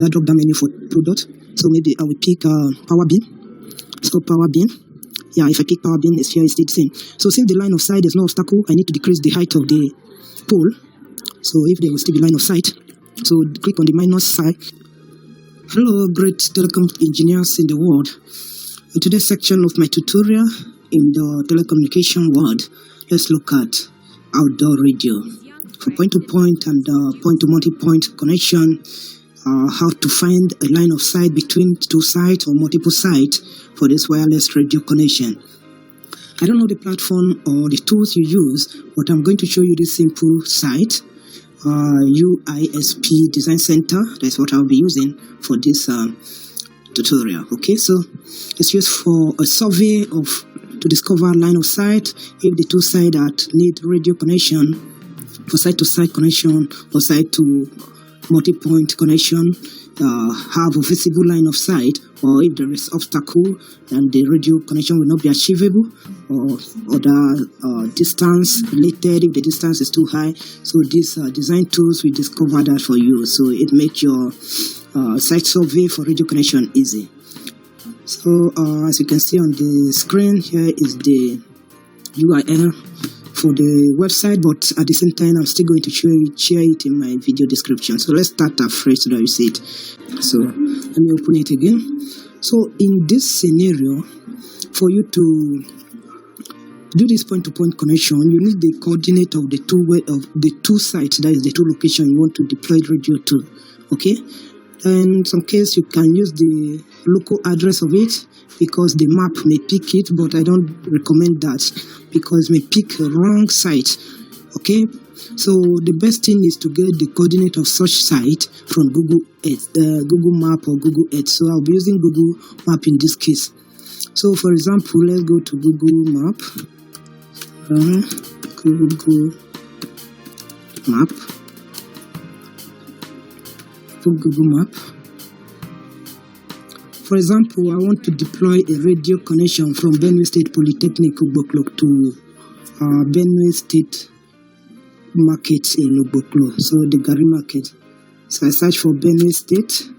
that drop down menu for product. So maybe I will pick Power Beam. It's called Power Beam. Yeah, if I pick Power Beam, it's here, it's the same. So since the line of sight is no obstacle, I need to decrease the height of the pole. So if there will still be line of sight, so click on the minus sign. Hello, great telecom engineers in the world. In today's section of my tutorial in the telecommunication world, let's look at outdoor radio for point-to-point and point-to-multipoint connection. How to find a line of sight between two sites or multiple sites for this wireless radio connection. I don't know the platform or the tools you use, but I'm going to show you this simple site, UISP Design Center. That's what I'll be using for this tutorial. Okay, so it's used for a survey to discover line of sight if the two sides that need radio connection, for site-to-site connection or site-to-multi-point connection, have a visible line of sight, or if there is obstacle and the radio connection will not be achievable, or other distance related if the distance is too high. So these design tools will discover that for you. So it makes your site survey for radio connection easy. So as you can see on the screen, here is the URL for the website, but at the same time I'm still going to share it in my video description. So let's start afresh so that you see it. So let me open it again. So in this scenario, for you to do this point-to-point connection, you need the coordinate of the two sites, that is the two locations you want to deploy radio to. Okay, and in some case you can use the local address of it, because the map may pick it, but I don't recommend that because it may pick a wrong site. Okay, so the best thing is to get the coordinate of such site from Google Earth, Google Map or Google Earth. So I'll be using Google Map in this case. So for example, let's go to Google Map. Google Map. For Google Map. For example, I want to deploy a radio connection from Benue State Polytechnic Ugboklo to Benue State Market in Ugboklo, so the Gari Market. So I search for Benue State.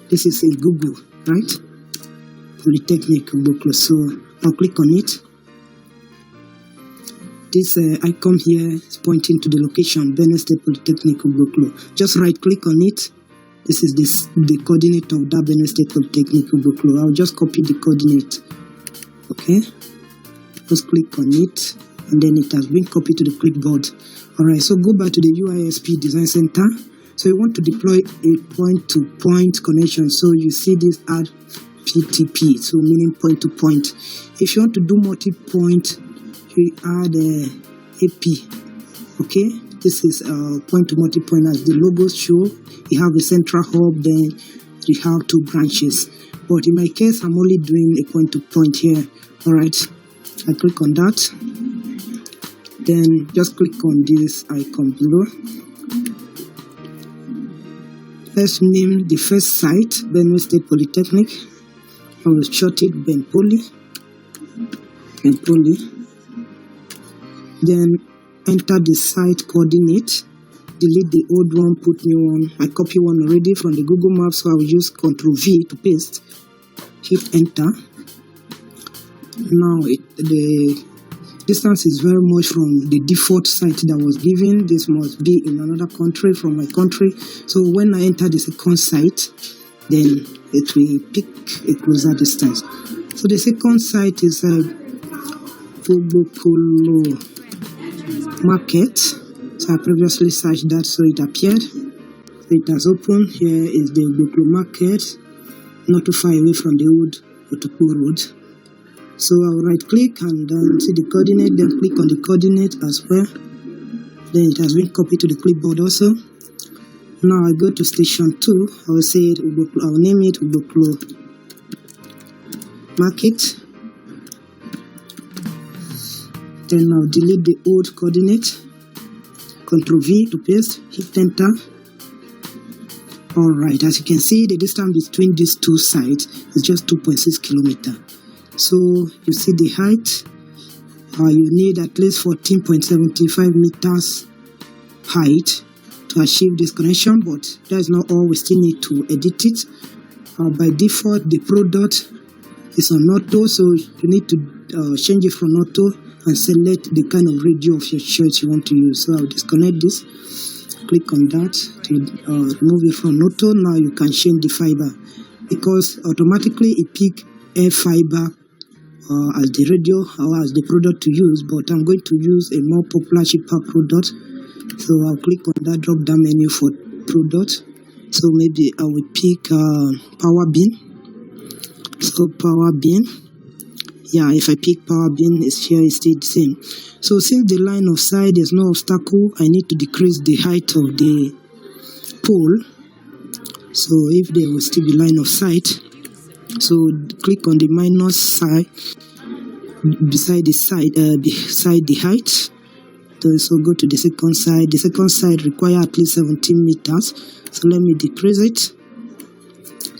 This is in Google, right? Polytechnic Ugboklo. So I'll click on it. This icon here is pointing to the location, Benue State Polytechnic Ugboklo. Just right click on it. This is the coordinate of that Benue State Polytechnic Ugboklo. I'll just copy the coordinate. Okay, just click on it, and then it has been copied to the clipboard. Alright, so go back to the UISP Design Center. So you want to deploy a point-to-point connection. So you see this add PTP, so meaning point-to-point. If you want to do multi-point, you add AP. Okay, this is point-to-multi-point as the logos show. You have a central hub, then you have two branches. But in my case, I'm only doing a point-to-point here. Alright, I click on that. Then just click on this icon below. Let's name the first site, Benue State Polytechnic. I will short it Benpoly. Then enter the site coordinate. Delete the old one, put new one. I copy one already from the Google Maps, so I will use Ctrl V to paste. Hit enter. Now the distance is very much from the default site that was given. This must be in another country from my country. So when I enter the second site, then it will pick a closer distance. So the second site is Ugboklo Market. So I previously searched that, so it appeared. So it has opened. Here is the Ugboklo Market, not too far away from the old Otopo Road. So I will right click and then see the coordinate, then click on the coordinate as well. Then it has been copied to the clipboard also. Now I go to station 2. I will say it, I will name it Ugboklo Market. Then I'll delete the old coordinate. Ctrl V to paste, hit enter. Alright, as you can see, the distance between these two sites is just 2.6 kilometers. So you see the height, you need at least 14.75 meters height to achieve this connection, but that is not all. We still need to edit it. By default, the product is on auto, so you need to change it from auto and select the kind of radio of your choice you want to use. So I'll disconnect this, click on that to remove it from auto. Now you can change the fiber, because automatically it pick air fiber as the radio or as the product to use, but I'm going to use a more popular cheaper product. So I'll click on that drop down menu for product. So maybe I will pick power bin. So power bin, yeah, if I pick power bin, it's here, it stays the same. So since the line of sight, there's no obstacle, I need to decrease the height of the pole. So if there will still be line of sight, so click on the minus sign beside the side, beside the height. So go to the second side. The second side require at least 17 meters. So let me decrease it.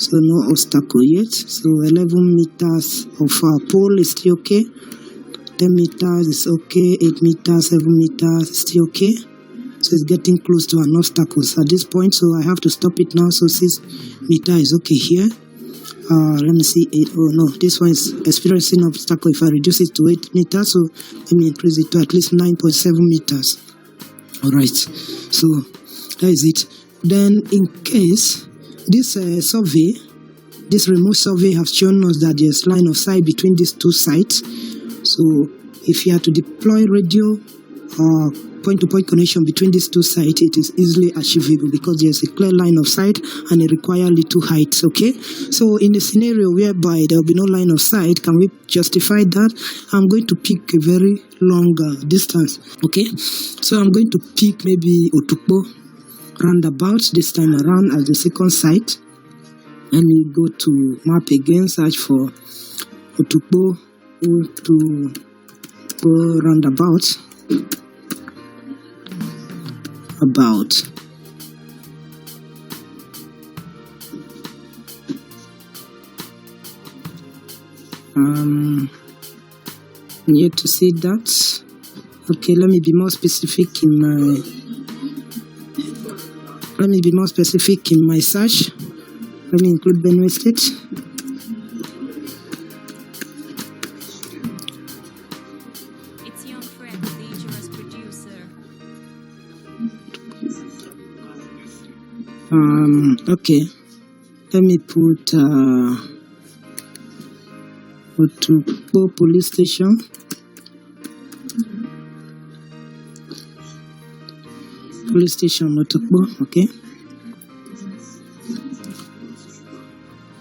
So no obstacle yet. So 11 meters of pole is still okay. 10 meters is okay. 8 meters, 7 meters is still okay. So it's getting close to an obstacle at this point. So I have to stop it now. So 6 meters is okay here. Let me see 8. Oh no, this one is experiencing obstacle. If I reduce it to 8 meters, so let me increase it to at least 9.7 meters. Alright, so that is it. Then in case this survey, this remote survey has shown us that there's line of sight between these two sites. So if you are to deploy radio point-to-point connection between these two sites, it is easily achievable because there's a clear line of sight and it requires little height. Okay, so in a scenario whereby there will be no line of sight, can we justify that? I'm going to pick a very long distance. Okay, so I'm going to pick maybe Otukpo roundabout this time around as the second site. Let me go to map again, search for Otukpo roundabout. Yet to see that. Okay, let me be more specific in my search. Let me include Benue State. It's young friend, dangerous producer. Okay, let me put Otukpo police station. Police station Otukpo, okay.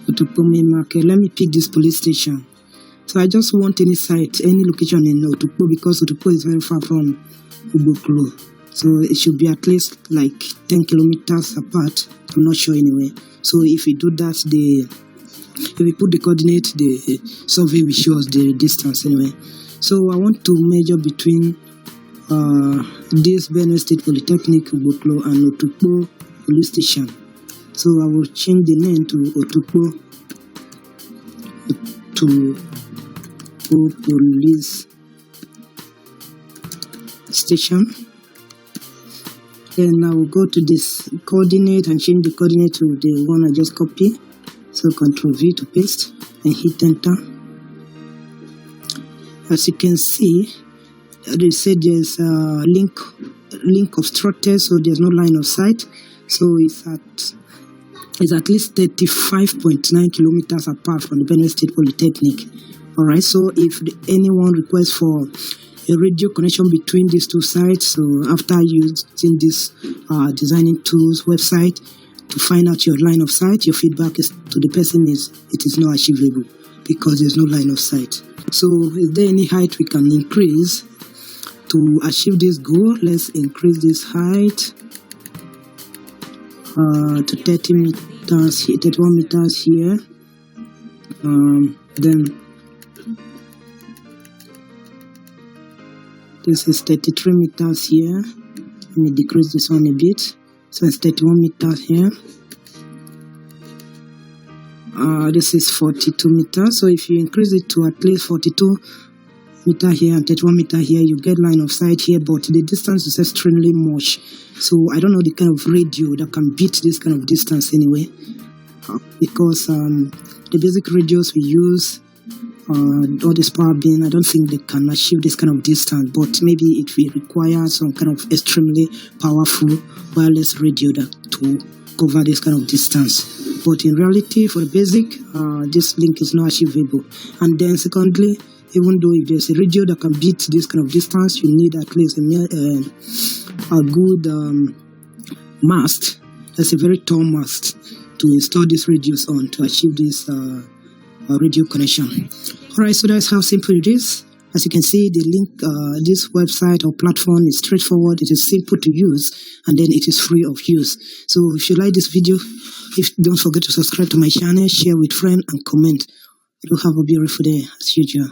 Otukpo main market. Let me pick this police station. So I just want any site, any location in Otukpo because Otukpo is very far from Ubuklo. So it should be at least like 10 kilometers apart. I'm not sure anyway. So if we do that, if we put the coordinate, the survey will show us the distance anyway. So I want to measure between this Benue State Polytechnic Ubuklo and Otukpo police station. So I will change the name to Otukpo police station. Then I will go to this coordinate and change the coordinate to the one I just copied. So Ctrl V to paste and hit enter. As you can see, they said there's a link obstructed, so there's no line of sight. So it's at least 35.9 kilometers apart from the Benue State Polytechnic. Alright, so if anyone requests for a radio connection between these two sites, so after using this designing tools website to find out your line of sight, your feedback is to the person is it is not achievable because there's no line of sight. So is there any height we can increase to achieve this goal? Let's increase this height to 30 meters, 31 meters here. Then this is 33 meters here. Let me decrease this one a bit. So it's 31 meters here. This is 42 meters. So if you increase it to at least 42 meter here and 31 meter here. You get line of sight here, but the distance is extremely much. So I don't know the kind of radio that can beat this kind of distance anyway, because the basic radios we use, all this power bin, I don't think they can achieve this kind of distance, but maybe it will require some kind of extremely powerful wireless radio to cover this kind of distance. But in reality, for the basic, this link is not achievable. And then secondly, even though if there's a radio that can beat this kind of distance, you need at least a good mast. That's a very tall mast to install these radios on to achieve this radio connection. Alright, so that's how simple it is. As you can see, the link, this website or platform is straightforward, it is simple to use, and then it is free of use. So if you like this video, don't forget to subscribe to my channel, share with friends, and comment. You have a beautiful day as usual.